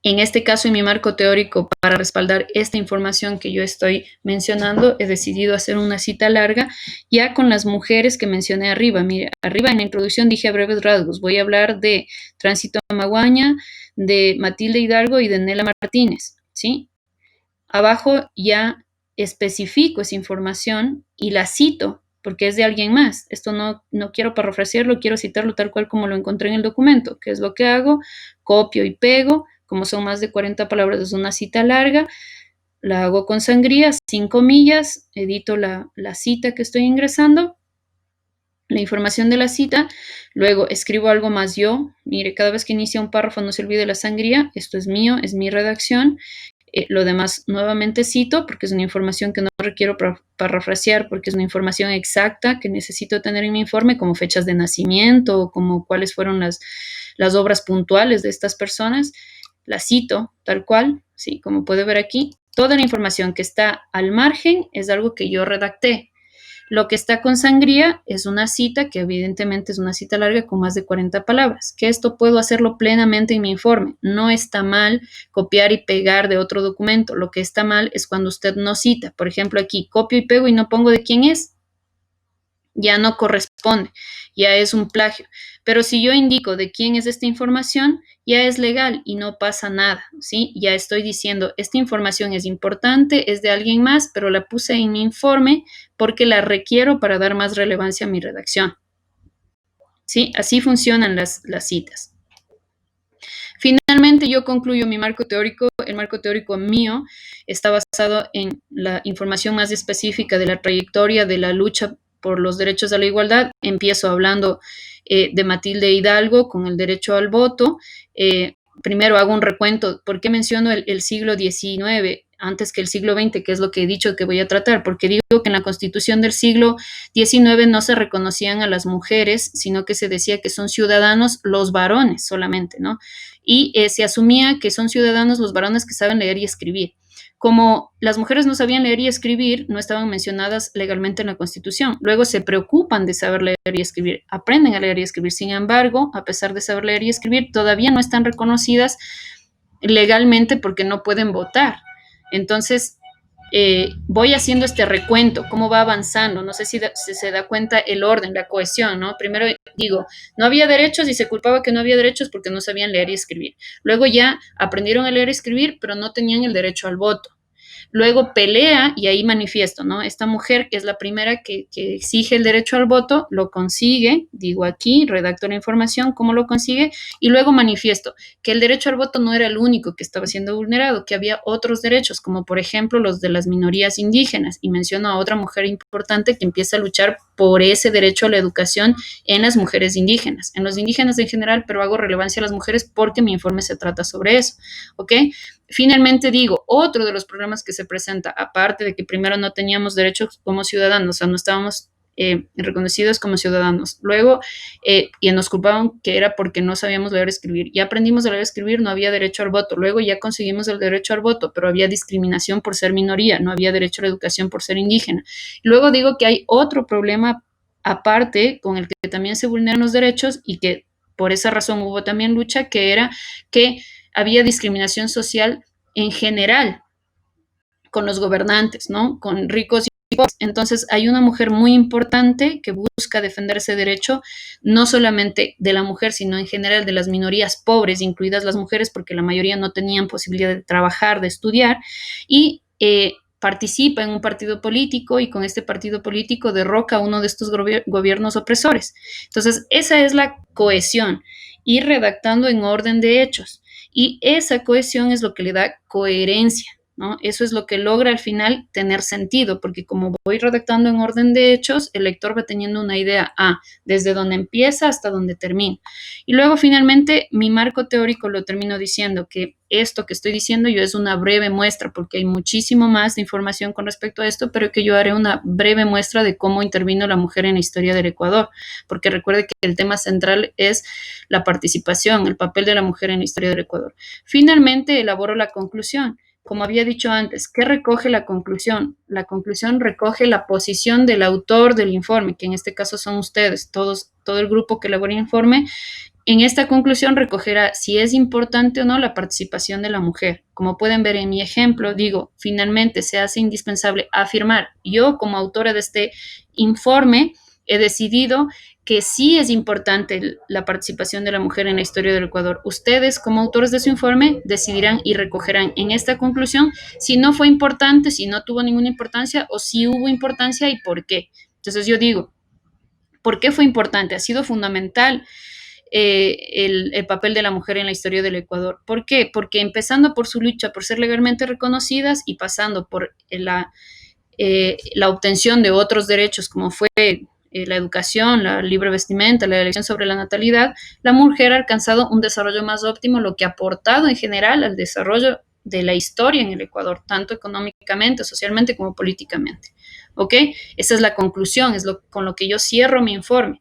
Speaker 1: En este caso, en mi marco teórico, para respaldar esta información que yo estoy mencionando, he decidido hacer una cita larga ya con las mujeres que mencioné arriba. Mire, arriba en la introducción dije a breves rasgos, voy a hablar de Tránsito Maguaña, de Matilde Hidalgo y de Nela Martínez, ¿sí? Abajo ya especifico esa información y la cito porque es de alguien más. Esto no quiero parafrasearlo, quiero citarlo tal cual como lo encontré en el documento, que es lo que hago, copio y pego, como son más de 40 palabras, es una cita larga, la hago con sangría, sin comillas, edito la cita que estoy ingresando, la información de la cita, luego escribo algo más yo, mire, cada vez que inicia un párrafo no se olvide la sangría, esto es mío, es mi redacción, lo demás nuevamente cito porque es una información que no requiero parafrasear porque es una información exacta que necesito tener en mi informe como fechas de nacimiento, como cuáles fueron las obras puntuales de estas personas. La cito tal cual, sí, como puede ver aquí. Toda la información que está al margen es algo que yo redacté. Lo que está con sangría es una cita que evidentemente es una cita larga con más de 40 palabras, que esto puedo hacerlo plenamente en mi informe. No está mal copiar y pegar de otro documento. Lo que está mal es cuando usted no cita. Por ejemplo, aquí copio y pego y no pongo de quién es. Ya no corresponde, ya es un plagio. Pero si yo indico de quién es esta información, ya es legal y no pasa nada, ¿sí? Ya estoy diciendo, esta información es importante, es de alguien más, pero la puse en mi informe porque la requiero para dar más relevancia a mi redacción, ¿sí? Así funcionan las citas. Finalmente, yo concluyo mi marco teórico. El marco teórico mío está basado en la información más específica de la trayectoria de la lucha por los derechos a la igualdad. Empiezo hablando de Matilde Hidalgo con el derecho al voto. Primero hago un recuento. ¿Por qué menciono el siglo XIX antes que el siglo XX? Que es lo que he dicho que voy a tratar, porque digo que en la Constitución del siglo XIX no se reconocían a las mujeres, sino que se decía que son ciudadanos los varones solamente, ¿no? Y se asumía que son ciudadanos los varones que saben leer y escribir. Como las mujeres no sabían leer y escribir, no estaban mencionadas legalmente en la Constitución. Luego se preocupan de saber leer y escribir, aprenden a leer y escribir. Sin embargo, a pesar de saber leer y escribir, todavía no están reconocidas legalmente porque no pueden votar. Entonces, voy haciendo este recuento, cómo va avanzando. No sé si se da cuenta el orden, la cohesión, ¿no? Primero digo, no había derechos y se culpaba que no había derechos porque no sabían leer y escribir. Luego ya aprendieron a leer y escribir, pero no tenían el derecho al voto. Luego pelea y ahí manifiesto, ¿no? Esta mujer, que es la primera que exige el derecho al voto, lo consigue, digo aquí, redacto la información, cómo lo consigue, y luego manifiesto que el derecho al voto no era el único que estaba siendo vulnerado, que había otros derechos, como por ejemplo los de las minorías indígenas, y menciono a otra mujer importante que empieza a luchar por ese derecho a la educación en las mujeres indígenas, en los indígenas en general, pero hago relevancia a las mujeres porque mi informe se trata sobre eso, ¿ok? Finalmente digo, otro de los problemas que se presenta, aparte de que primero no teníamos derechos como ciudadanos, o sea, no estábamos reconocidos como ciudadanos. Luego, y nos culpaban que era porque no sabíamos leer y escribir. Ya aprendimos a leer y escribir, no había derecho al voto. Luego ya conseguimos el derecho al voto, pero había discriminación por ser minoría, no había derecho a la educación por ser indígena. Luego digo que hay otro problema aparte con el que también se vulneran los derechos y que por esa razón hubo también lucha, que era que había discriminación social en general con los gobernantes, ¿no? Con ricos y pobres. Entonces hay una mujer muy importante que busca defender ese derecho, no solamente de la mujer, sino en general de las minorías pobres, incluidas las mujeres, porque la mayoría no tenían posibilidad de trabajar, de estudiar, y participa en un partido político y con este partido político derroca a uno de estos gobiernos opresores. Entonces, esa es la cohesión, ir redactando en orden de hechos. Y esa cohesión es lo que le da coherencia, ¿no? Eso es lo que logra al final tener sentido, porque como voy redactando en orden de hechos, el lector va teniendo una idea, desde donde empieza hasta donde termina. Y luego finalmente mi marco teórico lo termino diciendo que esto que estoy diciendo yo es una breve muestra, porque hay muchísimo más de información con respecto a esto, pero que yo haré una breve muestra de cómo intervino la mujer en la historia del Ecuador, porque recuerde que el tema central es la participación, el papel de la mujer en la historia del Ecuador. Finalmente elaboro la conclusión, como había dicho antes, ¿qué recoge la conclusión? La conclusión recoge la posición del autor del informe, que en este caso son ustedes, todo el grupo que elabora el informe. En esta conclusión recogerá si es importante o no la participación de la mujer. Como pueden ver en mi ejemplo, digo, finalmente se hace indispensable afirmar, yo como autora de este informe he decidido que sí es importante la participación de la mujer en la historia del Ecuador. Ustedes, como autores de su informe, decidirán y recogerán en esta conclusión si no fue importante, si no tuvo ninguna importancia o si hubo importancia y por qué. Entonces yo digo, ¿por qué fue importante? Ha sido fundamental el papel de la mujer en la historia del Ecuador. ¿Por qué? Porque empezando por su lucha por ser legalmente reconocidas y pasando por la obtención de otros derechos como fue la educación, la libre vestimenta, la elección sobre la natalidad, la mujer ha alcanzado un desarrollo más óptimo, lo que ha aportado en general al desarrollo de la historia en el Ecuador, tanto económicamente, socialmente como políticamente. ¿Ok? Esa es la conclusión, con lo que yo cierro mi informe.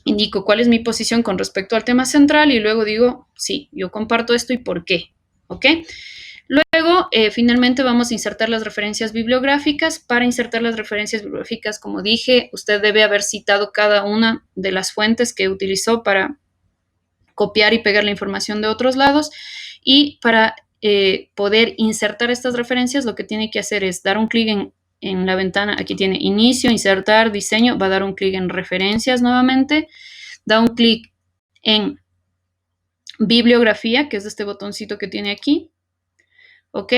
Speaker 1: Indico cuál es mi posición con respecto al tema central y luego digo, sí, yo comparto esto y por qué. ¿Ok? Luego, finalmente vamos a insertar las referencias bibliográficas. Para insertar las referencias bibliográficas, como dije, usted debe haber citado cada una de las fuentes que utilizó para copiar y pegar la información de otros lados. Y para poder insertar estas referencias, lo que tiene que hacer es dar un clic en la ventana. Aquí tiene inicio, insertar, diseño. Va a dar un clic en referencias nuevamente. Da un clic en bibliografía, que es este botoncito que tiene aquí. ¿Ok?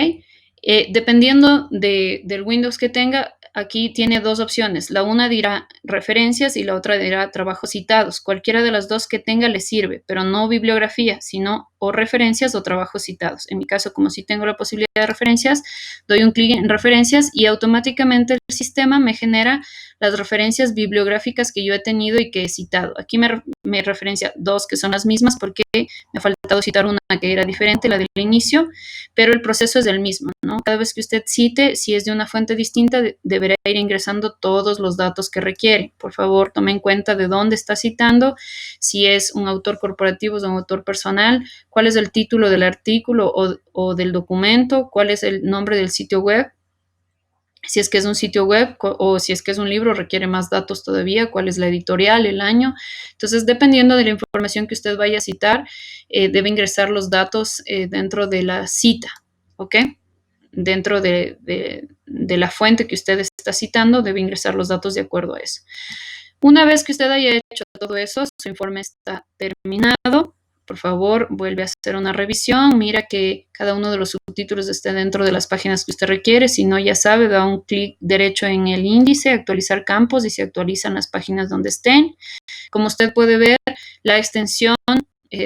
Speaker 1: Dependiendo del Windows que tenga, aquí tiene dos opciones. La una dirá referencias y la otra dirá trabajos citados. Cualquiera de las dos que tenga le sirve, pero no bibliografía, sino o referencias o trabajos citados. En mi caso, como sí tengo la posibilidad de referencias, doy un clic en referencias y automáticamente el sistema me genera las referencias bibliográficas que yo he tenido y que he citado. Aquí me referencia dos que son las mismas porque me ha faltado citar una que era diferente, la del inicio, pero el proceso es el mismo, ¿no? Cada vez que usted cite, si es de una fuente distinta, deberá ir ingresando todos los datos que requiere. Por favor, tome en cuenta de dónde está citando, si es un autor corporativo o un autor personal, cuál es el título del artículo o del documento, cuál es el nombre del sitio web. Si es que es un sitio web o si es que es un libro, requiere más datos todavía, cuál es la editorial, el año. Entonces, dependiendo de la información que usted vaya a citar, debe ingresar los datos dentro de la cita, ¿ok? Dentro de la fuente que usted está citando, debe ingresar los datos de acuerdo a eso. Una vez que usted haya hecho todo eso, su informe está terminado. Por favor, vuelve a hacer una revisión. Mira que cada uno de los subtítulos esté dentro de las páginas que usted requiere. Si no, ya sabe, da un clic derecho en el índice, actualizar campos y se actualizan las páginas donde estén. Como usted puede ver, la extensión,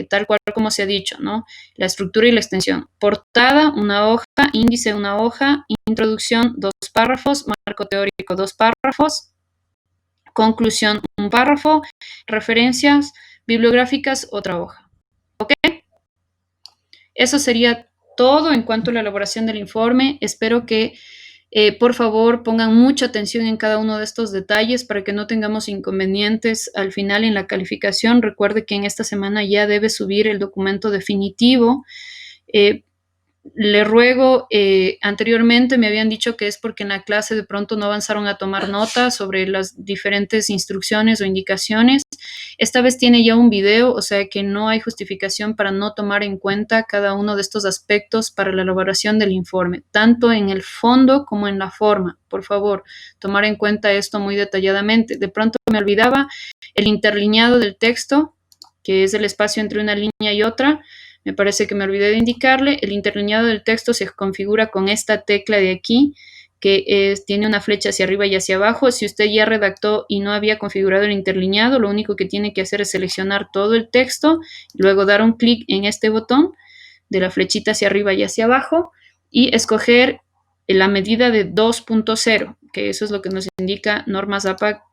Speaker 1: tal cual como se ha dicho, ¿no? La estructura y la extensión. Portada, una hoja, índice, una hoja, introducción, 2 párrafos, marco teórico, 2 párrafos, conclusión, un párrafo, referencias bibliográficas, otra hoja. ¿Ok? Eso sería todo en cuanto a la elaboración del informe. Espero que, por favor, pongan mucha atención en cada uno de estos detalles para que no tengamos inconvenientes al final en la calificación. Recuerde que en esta semana ya debe subir el documento definitivo. Le ruego, anteriormente me habían dicho que es porque en la clase de pronto no avanzaron a tomar nota sobre las diferentes instrucciones o indicaciones. Esta vez tiene ya un video, o sea que no hay justificación para no tomar en cuenta cada uno de estos aspectos para la elaboración del informe, tanto en el fondo como en la forma. Por favor, tomar en cuenta esto muy detalladamente. De pronto me olvidaba el interlineado del texto, que es el espacio entre una línea y otra. Me parece que me olvidé de indicarle. El interlineado del texto se configura con esta tecla de aquí, que tiene una flecha hacia arriba y hacia abajo. Si usted ya redactó y no había configurado el interlineado, lo único que tiene que hacer es seleccionar todo el texto, luego dar un clic en este botón de la flechita hacia arriba y hacia abajo y escoger la medida de 2.0, que eso es lo que nos indica normas APA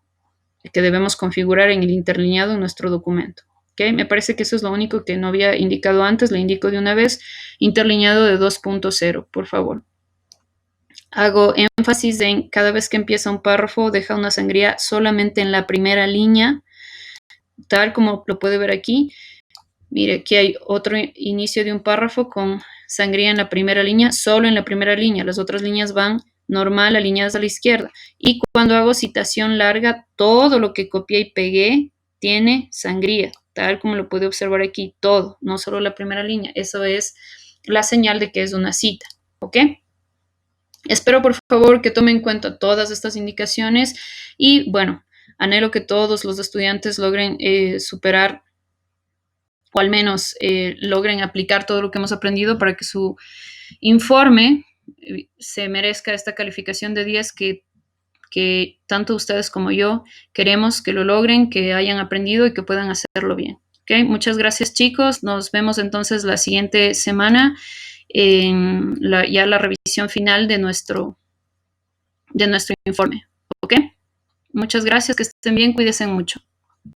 Speaker 1: que debemos configurar en el interlineado en nuestro documento. ¿Okay? Me parece que eso es lo único que no había indicado antes. Le indico de una vez, interlineado de 2.0, por favor. Hago énfasis en cada vez que empieza un párrafo, deja una sangría solamente en la primera línea, tal como lo puede ver aquí. Mire, aquí hay otro inicio de un párrafo con sangría en la primera línea, solo en la primera línea. Las otras líneas van normal, alineadas a la izquierda. Y cuando hago citación larga, todo lo que copié y pegué tiene sangría, tal como lo puede observar aquí, todo, no solo la primera línea. Eso es la señal de que es una cita, ¿ok? Espero por favor que tomen en cuenta todas estas indicaciones y bueno, anhelo que todos los estudiantes logren superar o al menos logren aplicar todo lo que hemos aprendido para que su informe se merezca esta calificación de 10 que tanto ustedes como yo queremos que lo logren, que hayan aprendido y que puedan hacerlo bien. ¿Okay? Muchas gracias chicos, nos vemos entonces la siguiente semana en ya la revisión final de nuestro informe. ¿Ok? Muchas gracias, que estén bien, cuídense mucho.